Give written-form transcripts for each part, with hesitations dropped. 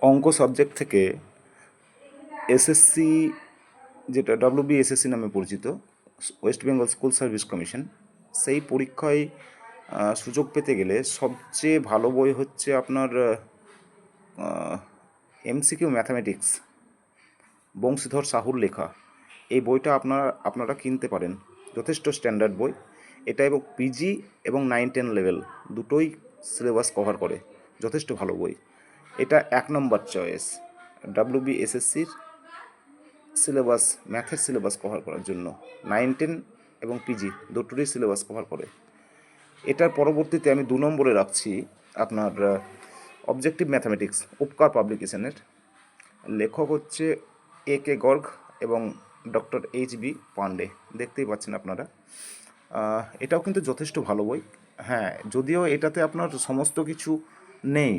অঙ্ক সাবজেক্ট থেকে এসএসসি, যেটা WBSSC নামে পরিচিত, West Bengal school service commission, সেই পরীক্ষায় সুযোগ পেতে গেলে সবচেয়ে ভালো বই হচ্ছে আপনার MCQ ম্যাথামেটিক্স, বংশীধর সাহুর লেখা। এই বইটা আপনারা কিনতে পারেন, যথেষ্ট স্ট্যান্ডার্ড বই এটা, এবং পিজি এবং 9-10 লেভেল দুটোই সিলেবাস কভার করে, যথেষ্ট ভালো বই এটা। 1 নম্বর চয়েস WBSSCর সিলেবাস, ম্যাথের সিলেবাস কভার করার জন্য। 9-10 এবং পিজি দুটোরই সিলেবাস কভার করে। এটার পরবর্তীতে আমি 2 নম্বরে রাখছি আপনার অবজেক্টিভ ম্যাথামেটিক্স, উপকার পাবলিকেশনের। লেখক হচ্ছে AK গর্গ এবং ডক্টর HB পান্ডে, দেখতেই পাচ্ছেন আপনারা। এটাও কিন্তু যথেষ্ট ভালো বই। হ্যাঁ, যদিও এটাতে আপনার সমস্ত কিছু নেই,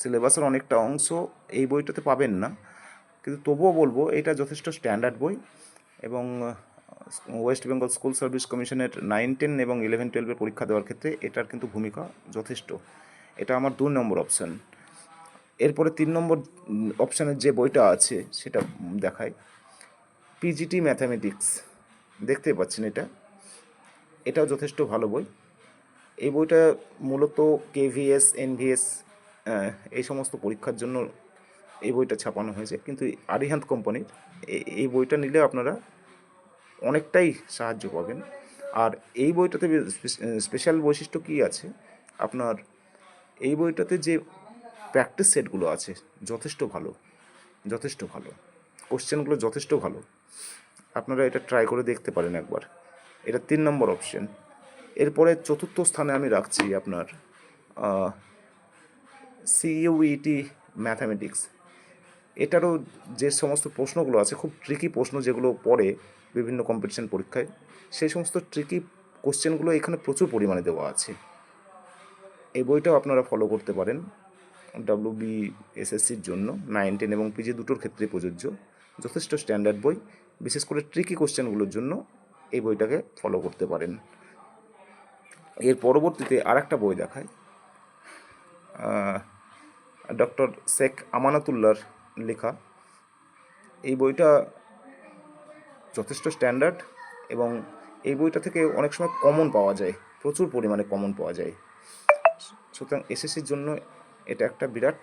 সিলেবাসের অনেকটা অংশ এই বইটাতে পাবেন না, কিন্তু তবুও বলবো এটা যথেষ্ট স্ট্যান্ডার্ড বই। এবং ওয়েস্ট বেঙ্গল স্কুল সার্ভিস কমিশনের 9-10 এবং 11-12 পরীক্ষা দেওয়ার ক্ষেত্রে এটার কিন্তু ভূমিকা যথেষ্ট। এটা আমার 2 নম্বর অপশান। এরপরে 3 নম্বর অপশানের যে বইটা আছে সেটা দেখায়, PGT ম্যাথামেটিক্স, দেখতেই পাচ্ছেন এটাও যথেষ্ট ভালো বই। এই বইটা মূলত KVS, NVS এই সমস্ত পরীক্ষার জন্য এই বইটা ছাপানো হয়েছে, কিন্তু আরিহান্ত কোম্পানির এই বইটা নিলে আপনারা অনেকটাই সাহায্য পাবেন। আর এই বইটাতে স্পেশাল বৈশিষ্ট্য কী আছে আপনার, এই বইটাতে যে প্র্যাকটিস সেটগুলো আছে যথেষ্ট ভালো, যথেষ্ট ভালো, কোশ্চেনগুলো যথেষ্ট ভালো। আপনারা এটা ট্রাই করে দেখতে পারেন একবার। এটা 3 নম্বর অপশন। এরপরে 4র্থ স্থানে আমি রাখছি আপনার CUET ম্যাথামেটিক্স। এটারও যে সমস্ত প্রশ্নগুলো আছে, খুব ট্রিকি প্রশ্ন যেগুলো পড়ে বিভিন্ন কম্পিটিশন পরীক্ষায়, সেই সমস্ত ট্রিকি কোশ্চেনগুলো এখানে প্রচুর পরিমাণে দেওয়া আছে। এই বইটাও আপনারা ফলো করতে পারেন, WBSSCর জন্য 9-10 এবং পিজি দুটোর ক্ষেত্রে প্রযোজ্য, যথেষ্ট স্ট্যান্ডার্ড বই। বিশেষ করে ট্রিকি কোশ্চেনগুলোর জন্য এই বইটাকে ফলো করতে পারেন। এর পরবর্তীতে আরেকটা বই দেখায়, ডক্টর শেখ আমানতুল্লাহর লেখা। এই বইটা যথেষ্ট স্ট্যান্ডার্ড এবং এই বইটা থেকে অনেক সময় কমন পাওয়া যায়, প্রচুর পরিমাণে কমন পাওয়া যায়। সুতরাং এসএসসির জন্য এটা একটা বিরাট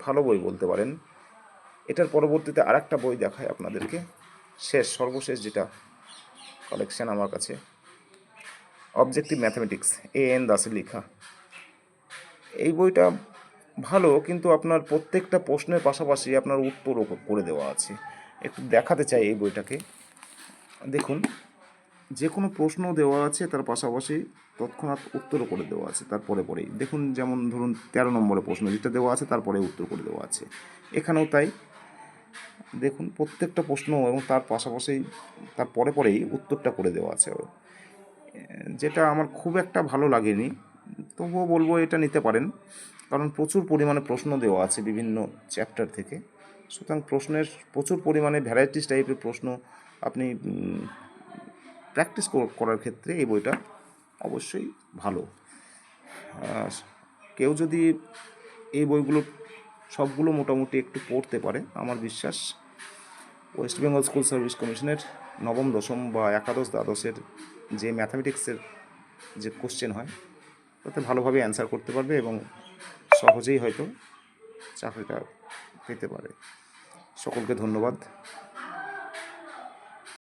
ভালো বই বলতে পারেন। এটার পরবর্তীতে আরেকটা বই দেখায় আপনাদেরকে, সর্বশেষ যেটা কালেকশান আমার কাছে, অবজেক্টিভ ম্যাথামেটিক্স, AN দাসের লেখা। এই বইটা ভালো, কিন্তু আপনার প্রত্যেকটা প্রশ্নের পাশাপাশি আপনার উত্তরও করে দেওয়া আছে। একটু দেখাতে চাই এই বইটাকে, দেখুন, যে কোনো প্রশ্ন দেওয়া আছে তার পাশাপাশি তৎক্ষণাৎ উত্তরও করে দেওয়া আছে তারপরে পরেই। দেখুন, যেমন ধরুন 13 নম্বরের প্রশ্ন যেটা দেওয়া আছে তারপরে উত্তর করে দেওয়া আছে, এখানেও তাই। দেখুন, প্রত্যেকটা প্রশ্ন এবং তার পাশাপাশি তার পরেই উত্তরটা করে দেওয়া আছে, যেটা আমার খুব একটা ভালো লাগেনি, তবুও বলবো এটা নিতে পারেন, কারণ প্রচুর পরিমাণে প্রশ্ন দেওয়া আছে বিভিন্ন চ্যাপ্টার থেকে। সুতরাং প্রশ্নের প্রচুর পরিমাণে ভ্যারাইটিস টাইপের প্রশ্ন আপনি প্র্যাকটিস করার ক্ষেত্রে এই বইটা অবশ্যই ভালো। কেউ যদি এই বইগুলো সবগুলো মোটামুটি একটু পড়তে পারে, আমার বিশ্বাস ওয়েস্ট বেঙ্গল স্কুল সার্ভিস কমিশনের নবম, দশম বা একাদশ, দ্বাদশের যে ম্যাথামেটিক্সের যে কোশ্চেন হয় তাতে ভালোভাবে অ্যান্সার করতে পারবে এবং সহজেই হয়তো চাকরিটা পেতে পারে। সকলকে ধন্যবাদ।